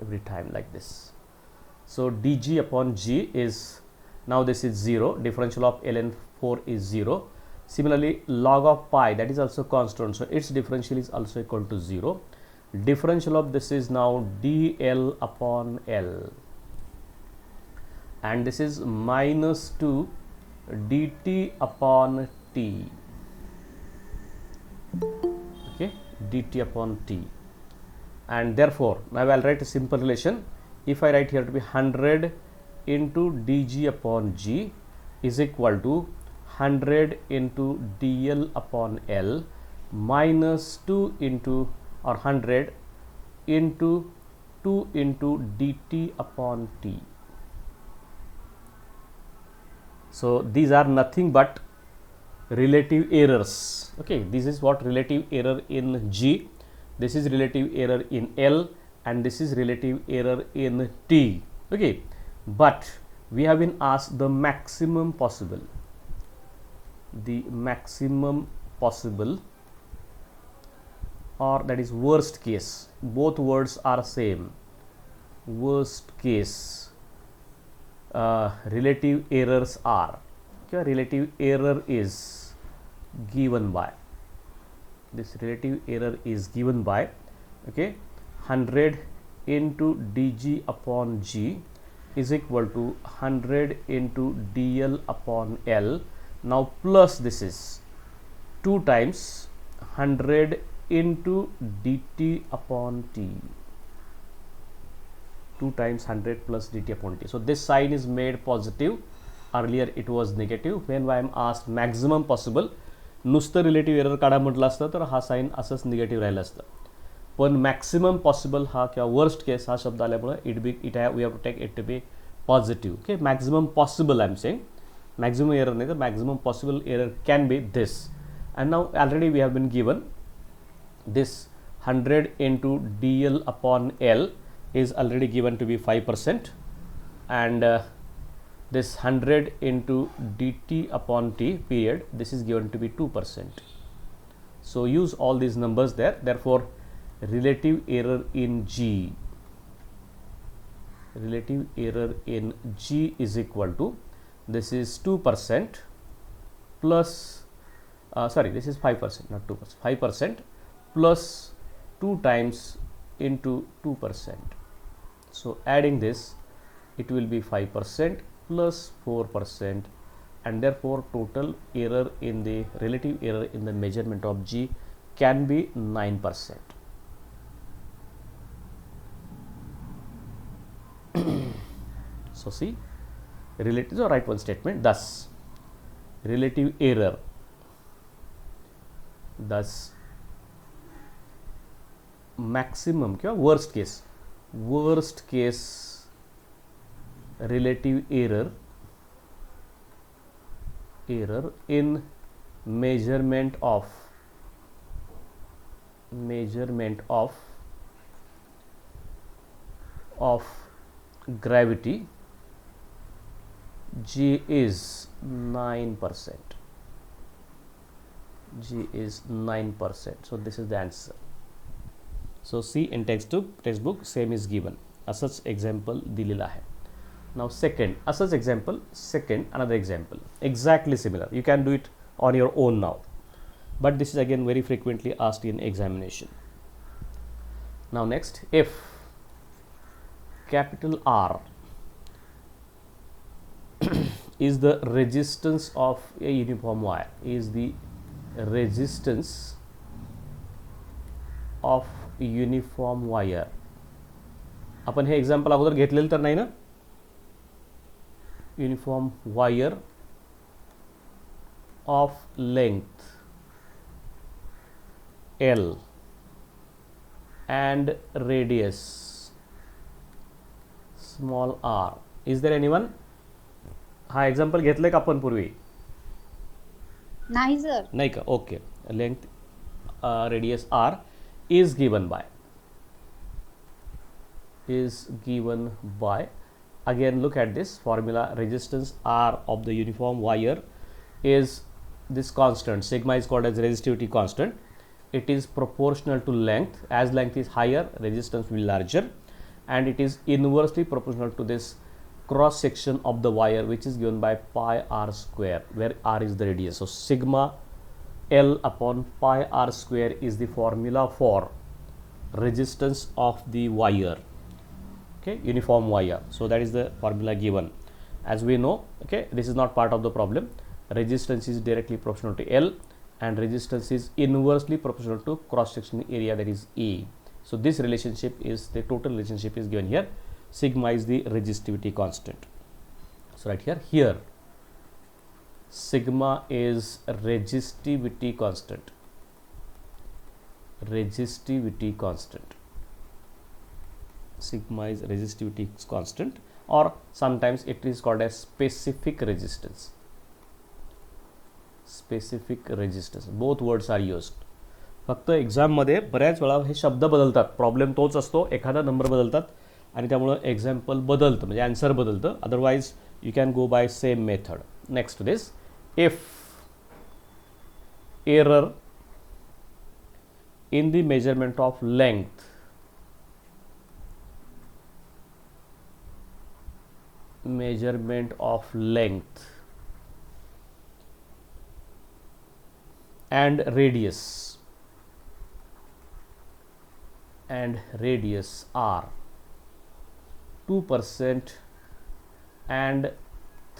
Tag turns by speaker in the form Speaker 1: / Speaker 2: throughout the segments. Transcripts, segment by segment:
Speaker 1: every time like this. So dg upon g is, now this is 0, differential of ln 4 is 0. Similarly, log of pi, that is also constant, so its differential is also equal to 0. Differential of this is now dl upon l, and this is minus 2 dt upon t. Okay, dt upon t. And therefore, now I will write a simple relation. If I write here to be 100 into dg upon g is equal to 100 into dl upon l minus 2 into, or 100 into 2 into dt upon t. So these are nothing but relative errors. Okay, this is what relative error in g, this is relative error in l, and this is relative error in t. Okay, but we have been asked the maximum possible, or that is worst case. Both words are same. Worst case relative errors are, okay, relative error is given by, this relative error is given by, okay, 100 into dg upon g is equal to 100 into dl upon l. Now plus this is 2 times 100 into dt upon t, 2 times 100 plus dt upon t. So this sign is made positive, earlier it was negative. When I am asked maximum possible, नुसतं relative error काढा म्हटलं असतं तर हा sign असंच negative राहिलं असतं, पण मॅक्सिमम पॉसिबल हा किंवा वर्स्ट केस हा शब्द आल्यामुळे we have to take it to be positive. Okay, maximum possible I am saying, maximum error नाही तर maximum possible error can be this. And now already we have been given this 100 into dl upon l is already given to be 5%, and this 100 into dt upon t period, this is given to be 2%. So use all these numbers there. Therefore, relative error in g, relative error in g is equal to, this is 2% plus sorry, this is 5%, not 2%, 5% plus 2 times into 2%. So adding this, it will be 5% plus 4%, and therefore total error in the relative error in the measurement of g can be 9%. So see, relative, so write one statement, thus relative error, thus maximum क्या worst case relative error in measurement of gravity g is 9%. G is 9%. So this is the answer. So see in textbook same is given. असंच example दिलेला आहे. Now second, असंच example, second another example, exactly similar. You can do it on your own now, but this is again very frequently asked in examination. Now next, if capital R is the resistance of a uniform wire, is the resistance of uniform wire. आपण हे example अगोदर घेतलेलं तर नाही ना. Uniform wire of length L and radius small r. Is there anyone? हा example घेतलंय का आपण पूर्वी?
Speaker 2: नाही सर.
Speaker 1: नाही का? Okay. Length radius r is given by again look at this formula. Resistance R of the uniform wire is this constant, sigma is called as resistivity constant. It is proportional to length. As length is higher, resistance will be larger. and it is inversely proportional to this cross section of the wire, which is given by pi r square, where r is the radius. So sigma L upon pi r square is the formula for resistance of the wire, okay, uniform wire. So that is the formula given. As we know, okay, this is not part of the problem. Resistance is directly proportional to L, and resistance is inversely proportional to cross section area, that is E. So this relationship is the total relationship is given here. Sigma is the resistivity constant. So right here sigma is resistivity constant. Sigma is resistivity constant, or sometimes it is called as specific resistance. Both words are used. फक्त एक्झाममध्ये बऱ्याच वेळा हे शब्द बदलतात, problem तोच असतो, एखादा number बदलतात आणि त्यामुळे एक्झाम्पल बदलतं, म्हणजे आन्सर बदलतं. Otherwise you can go by same method. Next this, if error in the measurement of length and radius are 2% and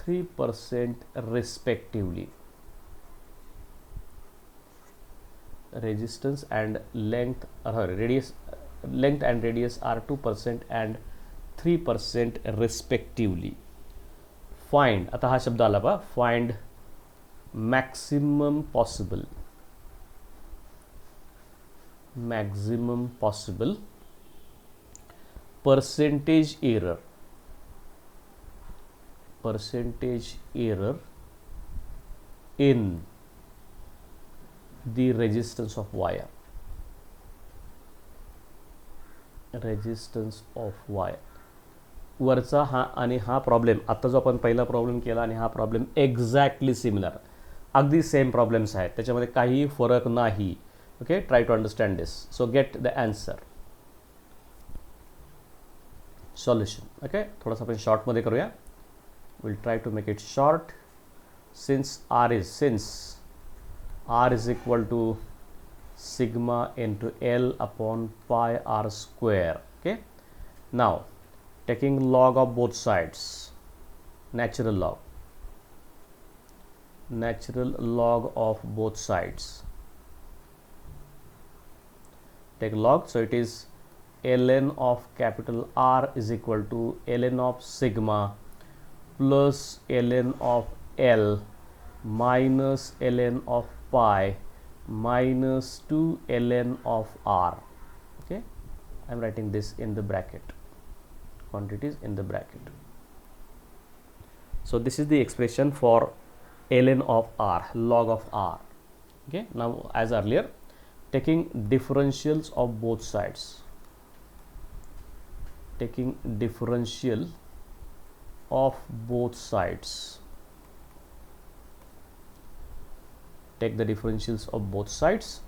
Speaker 1: 3% respectively. Resistance and length, length and radius are 2% and 3% respectively. Find, आता हा शब्द आला बा, find maximum possible percentage error in the resistance of wire. वरचा हा आणि हा problem, आता जो आपण पहिला प्रॉब्लेम केला आणि हा प्रॉब्लेम एक्झॅक्टली सिमिलर, अगदी सेम प्रॉब्लेम्स आहेत, त्याच्यामध्ये काही फरक नाही. Okay, try to understand this. So get the answer, solution. Okay, थोडासा आपण शॉर्टमध्ये करूया. Will try to make it short. Since R is equal to sigma into L upon pi r square. Okay, now taking log of both sides, natural log of both sides. Take log, so it is ln of capital R is equal to ln of sigma plus ln of L minus ln of pi minus 2 ln of R. Okay, I am writing this in the bracket, quantities in the bracket. So this is the expression for ln of R, log of R. Okay, now as earlier, taking differentials of both sides, take the differentials of both sides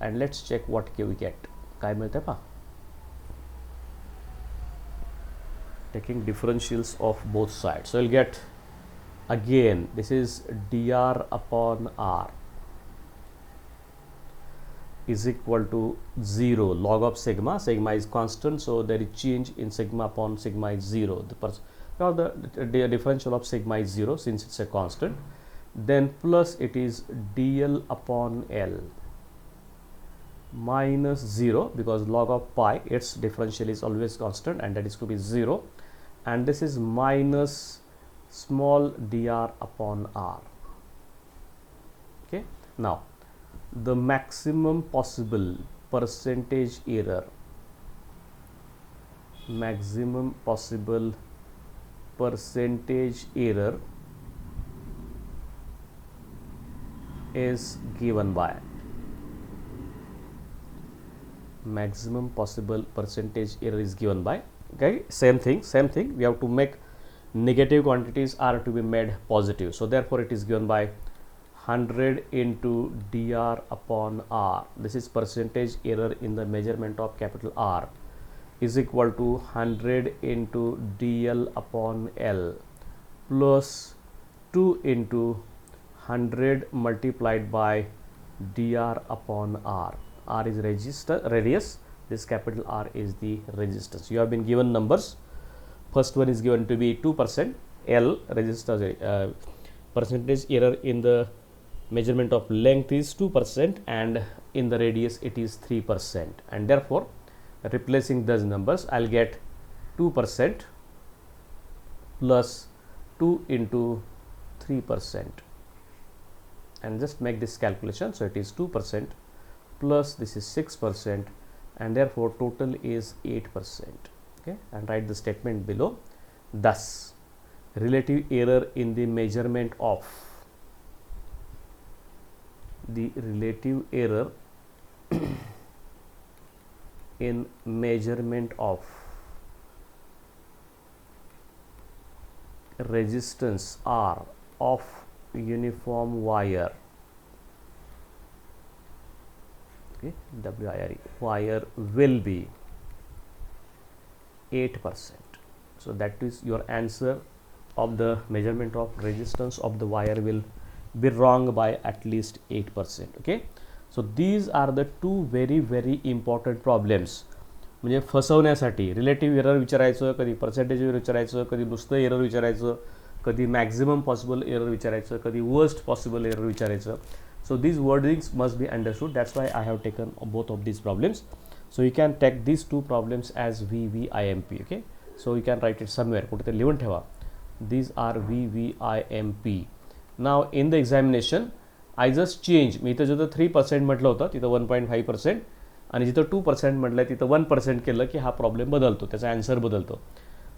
Speaker 1: and let's check what we get. काय मिळते पहा, taking differentials of both sides. So you'll get, again, this is dr upon r is equal to 0, log of sigma is constant, so there is change in sigma upon sigma is 0. The differential of sigma is 0 since it's a constant. Then plus it is dl upon L minus 0, because log of pi, its differential is always constant and that is to be 0, and this is minus small dr upon R. Okay, now the maximum possible percentage error is given by okay, same thing, we have to make negative quantities are to be made positive, so therefore it is given by 100 into dr upon R. This is percentage error in the measurement of capital R. is equal to 100 into dl upon l plus 2 into 100 multiplied by dr upon r. R is radius, this capital R is the resistance. You have been given numbers. First one is given to be 2%, L resistance percentage error in the measurement of length is 2% and in the radius it is 3%, and therefore replacing those numbers I'll get 2% plus 2 into 3%, and just make this calculation. So it is 2% plus this is 6%, and therefore total is 8%. Okay, and write the statement below. Thus, relative error in the measurement of in measurement of resistance R of uniform wire, okay, wire will be 8%. So that is your answer of the measurement of resistance of the wire will be wrong by at least 8%. Okay, so these are the two very important problems. म्हणजे फसवण्यासाठी relative error विचारायचं, कधी percentage error विचारायचं, कधी नुसतं error विचारायचं, कधी maximum possible error विचारायचं, कधी वर्स्ट पॉसिबल एरर विचारायचं. So these wordings must be understood. That's why I have taken both of these problems. So you can take these two problems as VVIMP. Okay, so you can write it somewhere. कुठे लिहून ठेवा. These are VVIMP. Now in the examination I just change. मी इथं जिथं 3% म्हटलं होतं तिथं 1.5% आणि जिथं 2% म्हटलं तिथं 1% केलं की हा प्रॉब्लेम बदलतो, त्याचा आन्सर बदलतो.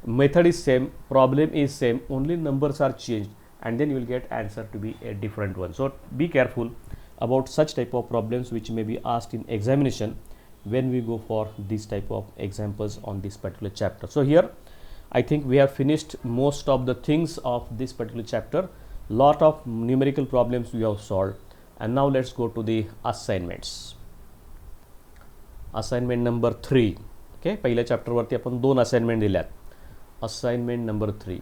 Speaker 1: Method is same, problem is same, only numbers are changed, and then you will get answer to be a different one. So be careful about such type of problems which may be asked in examination when we go for this type of examples on this particular chapter. So here I think we have finished most of the things of this particular chapter. Lot of numerical problems we have solved, and now let's go to the assignments. Assignment number 3. Okay, पहिल्या chapter वरती आपण 2 assignment दिल्यात. Assignment number 3.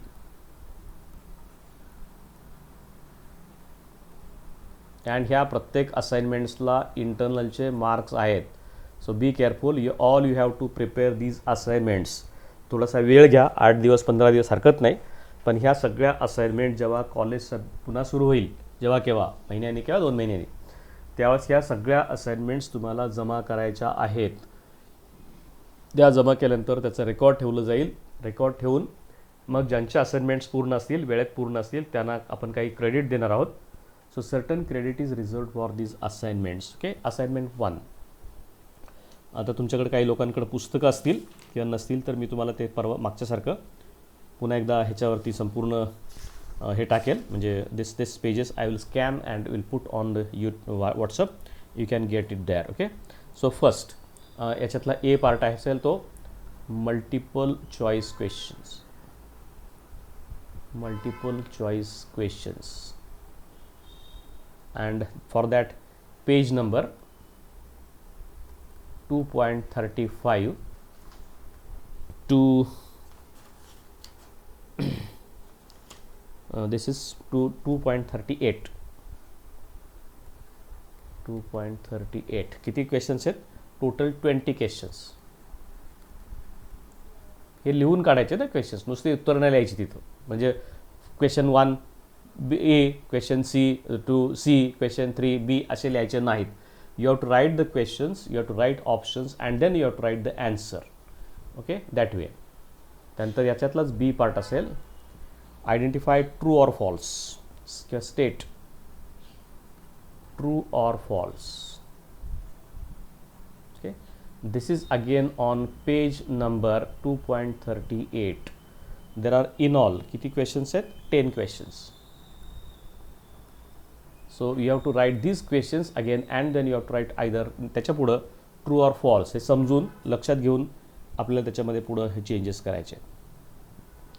Speaker 1: and ह्या प्रत्येक असाइनमेंट्सला इंटरनलचे marks आहेत. So be careful. you have to prepare these assignments. थोडासा वेळ घ्या, 8 दिवस 15 दिवस हरकत नाही, पण ह्या सगळ्या असाइनमेंट जेव्हा कॉलेज पुन्हा सुरू होईल, जेव्हा केव्हा महिन्यानी किंवा 2 महिन्यांनी, त्यावेळेस ह्या सगळ्या असाइनमेंट्स तुम्हाला जमा करायच्या आहेत. त्या जमा केल्यानंतर त्याचं रेकॉर्ड ठेवलं जाईल. रेकॉर्ड ठेवून मग ज्यांचे असाइनमेंट्स पूर्ण असतील, वेळेत पूर्ण असतील, त्यांना आपण काही क्रेडिट देणार आहोत. So certain credit is reserved for these assignments. Okay, assignment 1. आता तुमच्याकडे काही लोकांकडे पुस्तकं असतील किंवा नसतील तर मी तुम्हाला ते परवा मागच्यासारखं पुन्हा एकदा ह्याच्यावरती संपूर्ण हे टाकेल. म्हणजे this pages I will scan and will put on the WhatsApp. You can get it there. Okay, so first याच्यातला ए पार्ट असेल तो multiple choice questions. Multiple choice questions, and for that page number 2.35 to this is to 2.38. 2.38 किती questions आहेत? Total 20 questions. हे लिहून काढायचे ना questions, नुसते उत्तर नाही लिहायची तिथं. म्हणजे question 1 A, question C, 2 C, question 3 B असे लिहायचे नाहीत. You have to write the questions, you have to write options, and then you have to write the answer. Okay, that way. त्यानंतर याच्यातलाच B पार्ट असेल, identify true or false. State true or false. Okay, this is again on page number 2.38. There are in all किती questions आहेत? 10 questions. So you have to write these questions again, and then you have to write either त्याच्या पुढं true or false हे समजून लक्षात घेऊन आपल्याला त्याच्यामध्ये पुढं हे चेंजेस करायचे.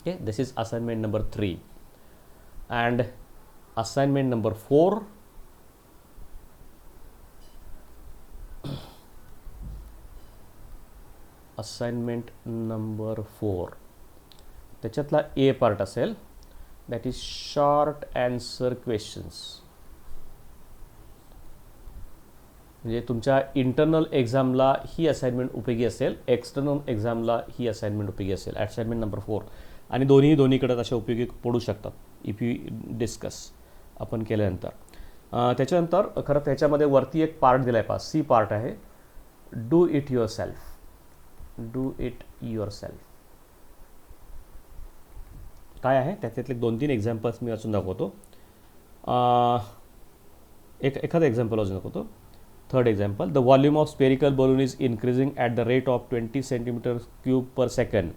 Speaker 1: Okay, this is assignment number 3. And assignment number 4. Assignment number 4 त्याच्यातला ए पार्ट असेल, that is short answer questions. म्हणजे तुमच्या इंटरनल एक्झामला ही असाइनमेंट उपयोगी असेल, एक्सटर्नल एक्झामला ही असाइनमेंट उपयोगी असेल. असाइनमेंट नंबर 4 आणि दोन्हीकडे अशा उपयोगी पडू शकतात इफ यू डिस्कस आपण केल्यानंतर. त्याच्यानंतर खरं त्याच्यामध्ये वरती एक पार्ट दिला आहे पहा, सी पार्ट आहे, do it your self. Do it your self काय आहे त्याच्यातले 2-3 एक्झाम्पल्स मी वाचून दाखवतो. एखादं एक्झाम्पल वाचून दाखवतो. Third example, the volume of spherical balloon is increasing at the rate of 20 cm³ per second.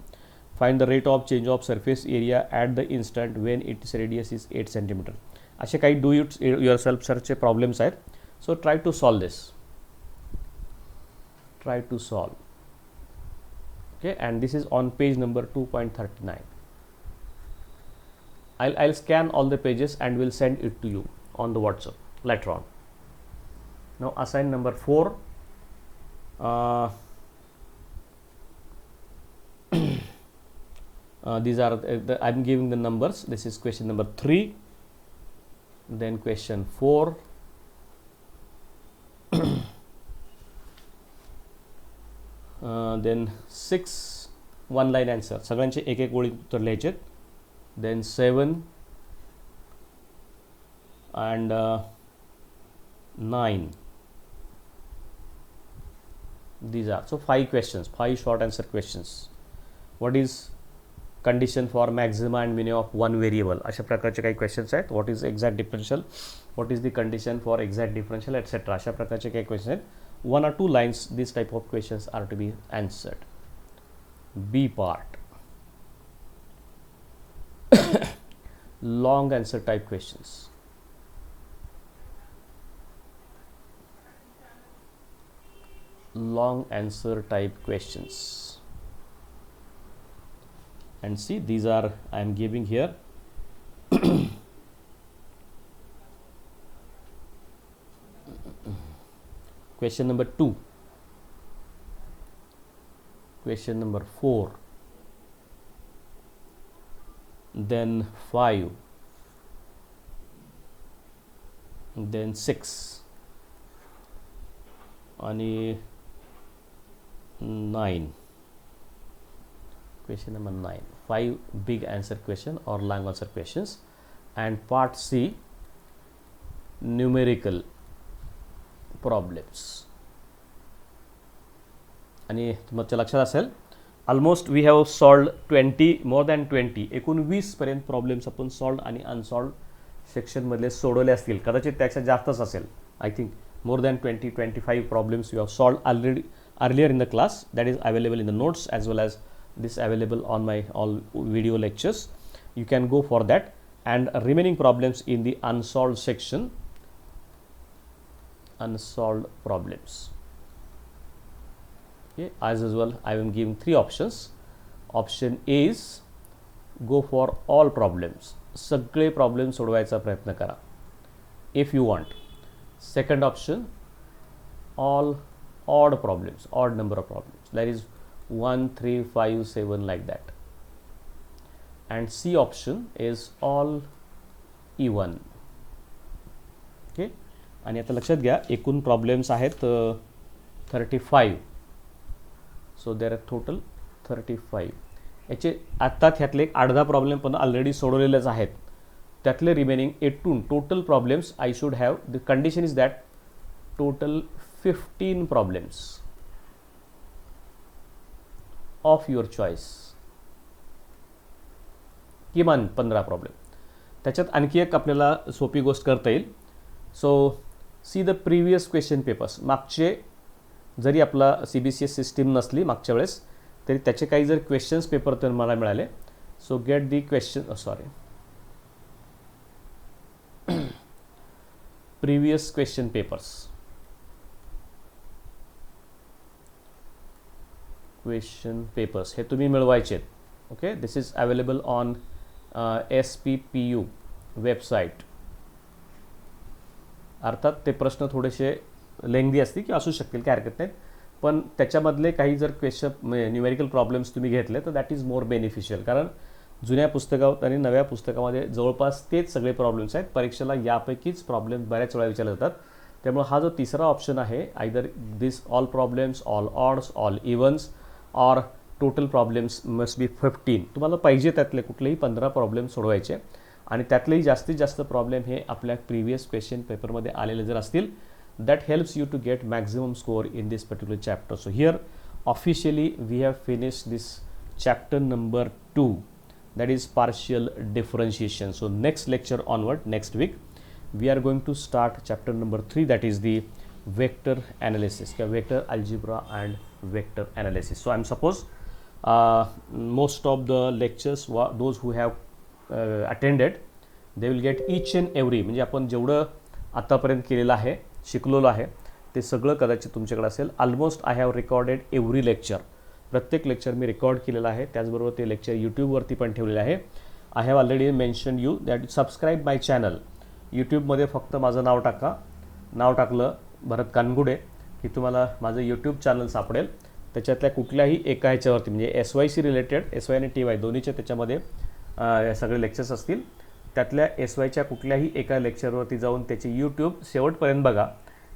Speaker 1: Find the rate of change of surface area at the instant when its radius is 8 cm. असे काही do it yourself सरचे problems आहेत. So try to solve this. Try to solve. Okay, and this is on page number 2.39. I'll scan all the pages and will send it to you on the WhatsApp later on. Now assign number 4. These are I'm giving the numbers. This is question number 3, then question 4, then 6 one line answer. सगळ्यांचे एक एक ओळी उत्तर लिहायचे. Then 7 and 9. These are so 5 questions, 5 short answer questions. What is condition for maxima and minima of one variable? अशा प्रकारचे काही questions आहेत. What is exact differential? What is the condition for exact differential, etc. अशा प्रकारचे काही question आहेत. 1 or 2 lines this type of questions are to be answered. B part, long answer type questions. Long answer type questions. And see, these are I am giving here. Question number 2, question number 4, then 5, then 6 आणि 9. Question number 9, 5 big answer question or long answer questions. And part C, numerical problems. आणि तुमच्या लक्षात असेल, almost we have solved 20 more than 20 एकूण 20 पर्यंत problems आपण solved आणि अनसॉल्ड सेक्शनमधले सोडवले असतील. कदाचित त्यापेक्षा जास्तच असेल. I think more than 20-25 problems you have solved already earlier in the class. That is available in the notes as well as this available on my all video lectures. You can go for that. And remaining problems in the unsolved section, unsolved problems. Okay, as usual I am giving 3 options. Option A is go for all problems. सगळे problems सोडवायचा प्रयत्न करा if you want. Second option, all odd problems, odd number of problems, that is 1, 3, 5, 7 like that. And C option is all even. Okay, आणि आता लक्षात घ्या एकूण problems आहेत 35. सो देर आर टोटल 35. याचे आत्ता ह्यातले एक 8-10 प्रॉब्लेम पण ऑलरेडी सोडवलेलेच आहेत. त्यातले remaining 18 total problems I should have. The condition is that total 15 problems of your choice. किमान 15 प्रॉब्लेम. त्याच्यात आणखी एक आपल्याला सोपी गोष्ट करता येईल. So see the previous question papers. मागचे जरी आपला CBCS सिस्टीम नसली मागच्या वेळेस तरी त्याचे काही जर क्वेश्चन्स पेपर तर मला मिळाले. सो get the question sorry previous question papers. Question papers हे तुम्ही मिळवायचे. Okay, this is available on SPPU website. अर्थात ते प्रश्न थोडेसे लेंदी असतील की असू शकतील, काय हरकत नाही, पण त्याच्यामधले काही जर क्वेश्चन न्यूमेरिकल प्रॉब्लेम्स तुम्ही घेतले तर दॅट इज मोर बेनिफिशियल, कारण जुन्या पुस्तकात आणि नव्या पुस्तकामध्ये जवळपास तेच सगळे प्रॉब्लेम्स आहेत. परीक्षेला यापैकीच प्रॉब्लेम बऱ्याच वेळा विचारले जातात. त्यामुळे हा जो तिसरा ऑप्शन आहे, either this all problems, all odds, all evens or total problems must be 15, तुम्हाला पाहिजे त्यातले कुठलेही 15 प्रॉब्लेम सोडवायचे आणि त्यातलेही जास्तीत जास्त प्रॉब्लेम हे आपल्या प्रिव्हियस क्वेश्चन पेपरमध्ये आलेले जर असतील, that helps you to get maximum score in this particular chapter. So here officially we have finished this chapter number 2, that is partial differentiation. So next lecture onward, next week we are going to start chapter number 3, that is the vector analysis, vector algebra and vector analysis. So I'm suppose most of the lectures, those who have attended, they will get each and every, म्हणजे आपण जेवढं आतापर्यंत केलेलं आहे, शिकलेलो आहे, ते सगळं कदाचित तुमच्याकडे असेल. Almost I have recorded every lecture, प्रत्येक लेक्चर मी रेकॉर्ड केलेलं आहे. त्याचबरोबर ते लेक्चर यूट्यूबवरती पण ठेवलेले आहे. I have already mention you that subscribe my channel. यूट्यूबमध्ये फक्त माझं नाव टाका, नाव टाकलं भरत कानगुडे की तुम्हाला माझं यूट्यूब चॅनल सापडेल. त्याच्यातल्या कुठल्याही एका ह्याच्यावरती, म्हणजे SYC रिलेटेड, SY आणि TY दोन्हीचे त्याच्यामध्ये सगळे लेक्चर्स असतील. त्यातल्या SYच्या कुठल्याही एका लेक्चरवरती जाऊन त्याची यूट्यूब शेवटपर्यंत बघा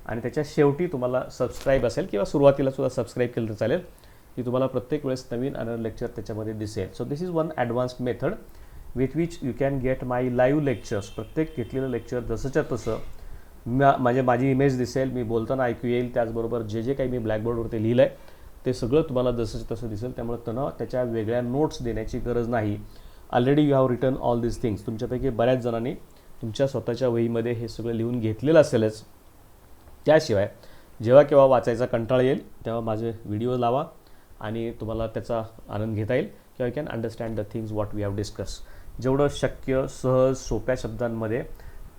Speaker 1: आणि त्याच्या शेवटी तुम्हाला सबस्क्राईब असेल किंवा सुरुवातीला सुद्धा सबस्क्राईब केलं तर चालेल, की तुम्हाला प्रत्येक वेळेस नवीन आणि लेक्चर त्याच्यामध्ये दिसेल. So this is one advanced method with which you can gate my live lectures. प्रत्येक घेतलेलं लेक्चर जसंच्या तसं माझी इमेज दिसेल, मी बोलताना ऐकू येईल, त्याचबरोबर जे काही मी ब्लॅकबोर्डवरती लिहिलं आहे ते सगळं तुम्हाला जसंच्या तसं दिसेल. त्यामुळे त्यांना त्याच्या वेगळ्या नोट्स देण्याची गरज नाही. Already you have written all this things. तुमच्यापैकी बऱ्याच जणांनी तुमच्या स्वतःच्या वहीमध्ये हे सगळं लिहून घेतलेलं असेलच. त्याशिवाय जेव्हा केव्हा वाचायचा कंटाळा येईल तेव्हा माझे व्हिडिओ लावा आणि तुम्हाला त्याचा आनंद घेता येईल, किंवा you can understand the things what we have discuss. जेवढं शक्य सहज सोप्या शब्दांमध्ये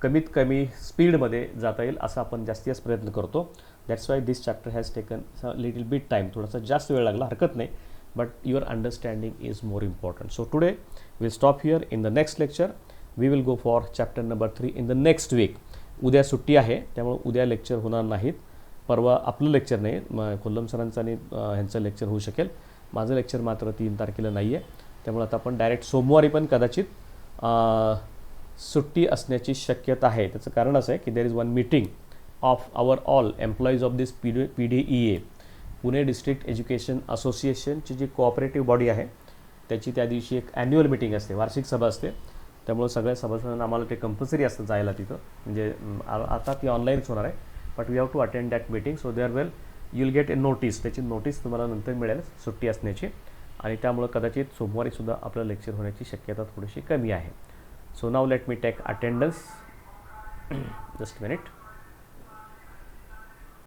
Speaker 1: कमीत कमी स्पीडमध्ये जाता येईल असा आपण जास्तीत जास्त प्रयत्न करतो. That's why this chapter has taken little bit time. थोडासा जास्त वेळ लागला, हरकत नाही, but your understanding is more important. So today we'll stop here. In the next lecture we will go for chapter number 3 in the next week. उद्या सुट्टी आहे, त्यामुळे उद्या लेक्चर होणार नाहीत. परवा आपलं लेक्चर नाही, कोल्लम सरांचं आणि ह्यांचं लेक्चर होऊ शकेल. माझं लेक्चर मात्र 3 तारखेला नाही आहे. त्यामुळे आता आपण डायरेक्ट सोमवारी पण कदाचित सुट्टी असण्याची शक्यता आहे. त्याचं कारण असं आहे की there is one meeting of our all employees of this PDEA, Pune district education असोसिएशनची जी कोऑपरेटिव्ह बॉडी आहे त्याची त्या दिवशी एक ॲन्युअल मीटिंग असते, वार्षिक सभा असते. त्यामुळे सगळ्या सभासदांना आम्हाला ते कंपल्सरी असतं जायला तिथं. म्हणजे आता ती ऑनलाईनच होणार आहे, but we have to attend that meeting. So there well you will get a notice. त्याची नोटीस तुम्हाला नंतर मिळेल सुट्टी असण्याची, आणि त्यामुळं कदाचित सोमवारीसुद्धा आपलं लेक्चर होण्याची शक्यता थोडीशी कमी आहे. सो नाव let me take attendance. Just minute.